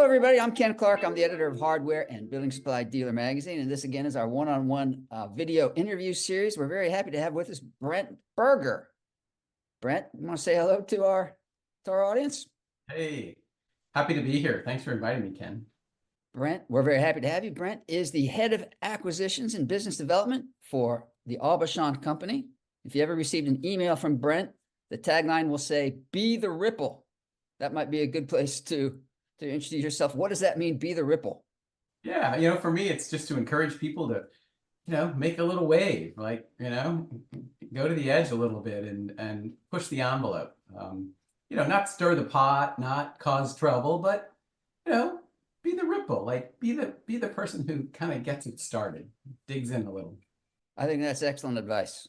everybody. I'm Ken Clark. I'm the editor of Hardware and Building Supply Dealer Magazine. And this, again, is our one-on-one video interview series. We're very happy to have with us Brent Berger. Brent, you want to say hello to our audience? Hey, happy to be here. Thanks for inviting me, Ken. Brent, we're very happy to have you. Brent is the head of acquisitions and business development for the Aubuchon company. If you ever received an email from Brent, the tagline will say, "Be the ripple." That might be a good place to introduce yourself. What does that mean, be the ripple? Yeah, for me, it's just to encourage people to, make a little wave, like, go to the edge a little bit and push the envelope. Not stir the pot, not cause trouble, but, be the ripple, like be the person who kind of gets it started, digs in a little. I think that's excellent advice.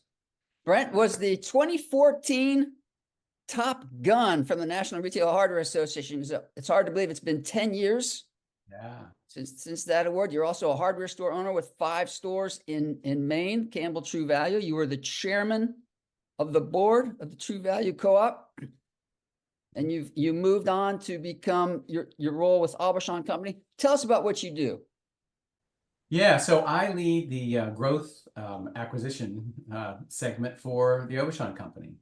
Brent was the 2014 Top Gun from the National Retail Hardware Association. It's hard to believe it's been 10 years since that award. You're also a hardware store owner with 5 stores in Maine, Campbell True Value. You were the chairman of the board of the True Value Co-op, and you moved on to become your role with Aubuchon Company. Tell us about what you do. Yeah, so I lead the growth acquisition segment for the Aubuchon Company.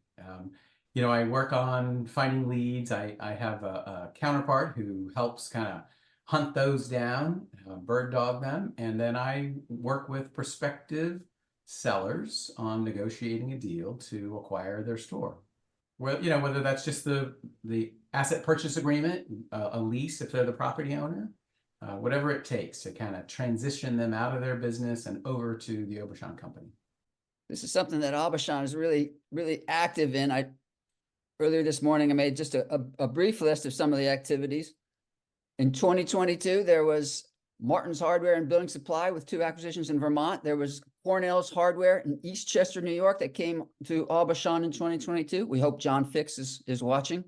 I work on finding leads. I have a counterpart who helps kind of hunt those down, bird dog them, and then I work with prospective sellers on negotiating a deal to acquire their store. Well, whether that's just the asset purchase agreement, a lease if they're the property owner, whatever it takes to kind of transition them out of their business and over to the Aubuchon Company. This is something that Aubuchon is really, really active in. Earlier this morning, I made just a brief list of some of the activities. In 2022, there was Martin's Hardware and Building Supply with 2 acquisitions in Vermont. There was Cornell's Hardware in Eastchester, New York, that came to Aubuchon in 2022. We hope John Fix is watching.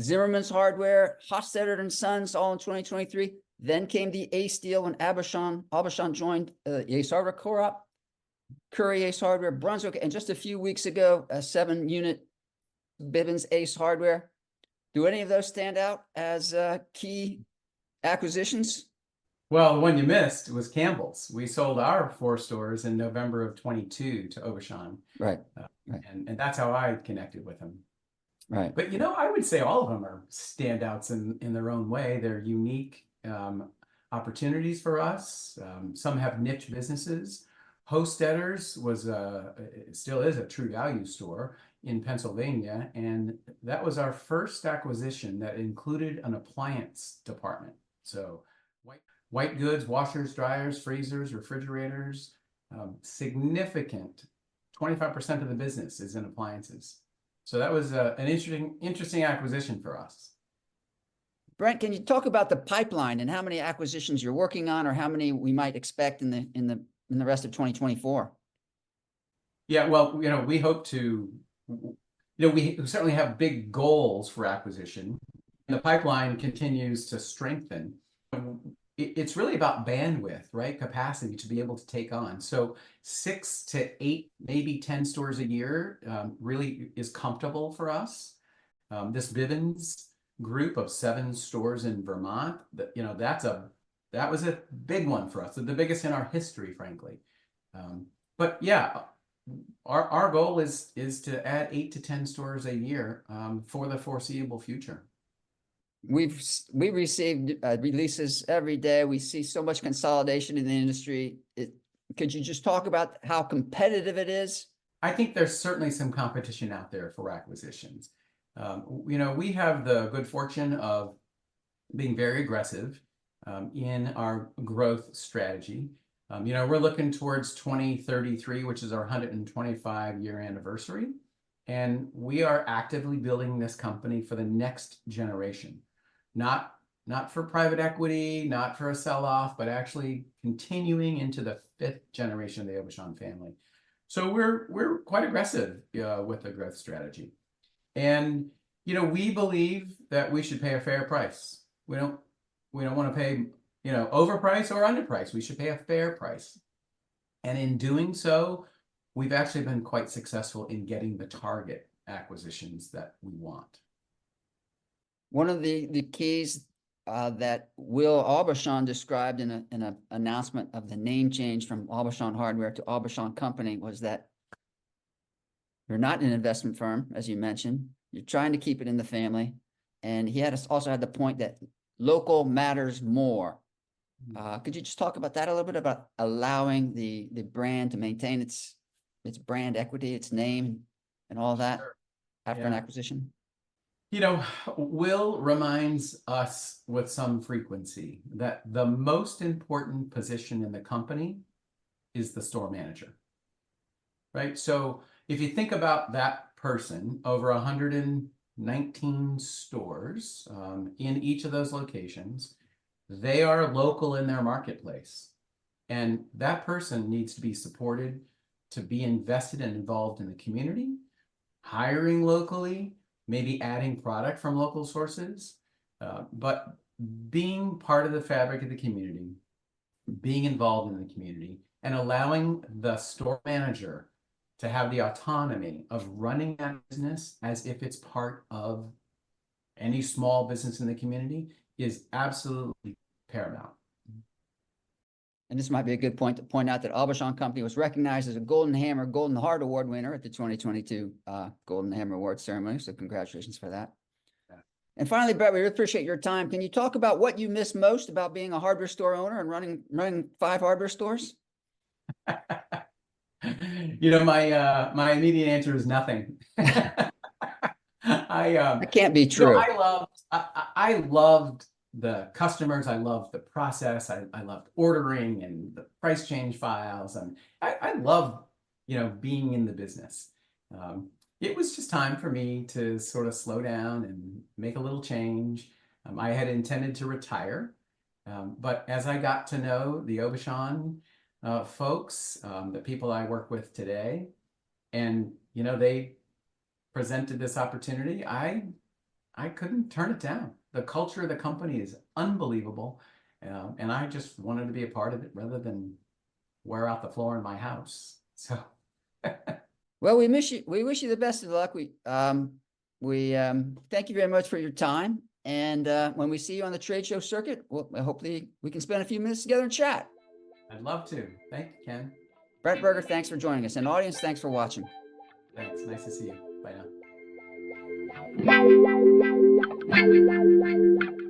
Zimmerman's Hardware, Hofstadter and Sons, all in 2023. Then came the Ace deal when Aubuchon joined Ace Hardware Co-op, Curry Ace Hardware, Brunswick, and just a few weeks ago, a 7-unit Bivens Ace Hardware. Do any of those stand out as key acquisitions? Well, the one you missed was Campbell's. We sold our 4 stores in November of 22 to Aubuchon. Right. And that's how I connected with them. Right. But, I would say all of them are standouts in their own way. They're unique opportunities for us. Some have niche businesses. Hostedder's still is a True Value store in Pennsylvania, and that was our first acquisition that included an appliance department. So white goods, washers, dryers, freezers, refrigerators, significant 25% of the business is in appliances. So that was an interesting acquisition for us. Brent, can you talk about the pipeline and how many acquisitions you're working on, or how many we might expect in the rest of 2024? Yeah, well, we hope to. We certainly have big goals for acquisition, and the pipeline continues to strengthen. It's really about bandwidth, right? Capacity to be able to take on. So 6 to 8, maybe 10 stores a year really is comfortable for us. This Bivens group of 7 stores in Vermont, that was a big one for us, the biggest in our history, frankly. But yeah, our goal is to add 8 to 10 stores a year for the foreseeable future. We received releases every day. We see so much consolidation in the industry. Could you just talk about how competitive it is? I think there's certainly some competition out there for acquisitions. We have the good fortune of being very aggressive in our growth strategy. We're looking towards 2033, which is our 125-year anniversary, and we are actively building this company for the next generation. Not for private equity, not for a sell-off, but actually continuing into the 5th generation of the Aubuchon family. So we're quite aggressive with the growth strategy, and we believe that we should pay a fair price. We don't want to pay overprice or underprice. We should pay a fair price, and in doing so, we've actually been quite successful in getting the target acquisitions that we want. One of the keys that Will Aubuchon described in a announcement of the name change from Aubuchon Hardware to Aubuchon Company was that you're not an investment firm, as you mentioned. You're trying to keep it in the family. And he also had the point that local matters more. Could you just talk about that a little bit, about allowing the brand to maintain its brand equity, its name, and all that Sure. after an acquisition? Will reminds us with some frequency that the most important position in the company is the store manager, right? So if you think about that person, over 119 stores in each of those locations, they are local in their marketplace. And that person needs to be supported, to be invested and involved in the community, hiring locally, maybe adding product from local sources, but being part of the fabric of the community, being involved in the community, and allowing the store manager to have the autonomy of running that business as if it's part of any small business in the community is absolutely paramount. And this might be a good point to point out that Aubuchon Company was recognized as a Golden Hammer Golden Heart Award winner at the 2022 Golden Hammer Award ceremony. So congratulations for that. Yeah. And finally, Brett, we really appreciate your time. Can you talk about what you miss most about being a hardware store owner and running 5 hardware stores? My immediate answer is nothing. That can't be true. I loved the customers. I loved the process. I loved ordering and the price change files. And I love, being in the business. It was just time for me to sort of slow down and make a little change. I had intended to retire. But as I got to know the Aubuchon folks, the people I work with today, and, they presented this opportunity, I couldn't turn it down. The culture of the company is unbelievable. And I just wanted to be a part of it rather than wear out the floor in my house. So, well, we wish you the best of luck. We thank you very much for your time. And when we see you on the trade show circuit, well, hopefully we can spend a few minutes together and chat. I'd love to. Thank you, Ken. Brent Berger, thanks for joining us. And audience, thanks for watching. Thanks. Nice to see you. Bye now.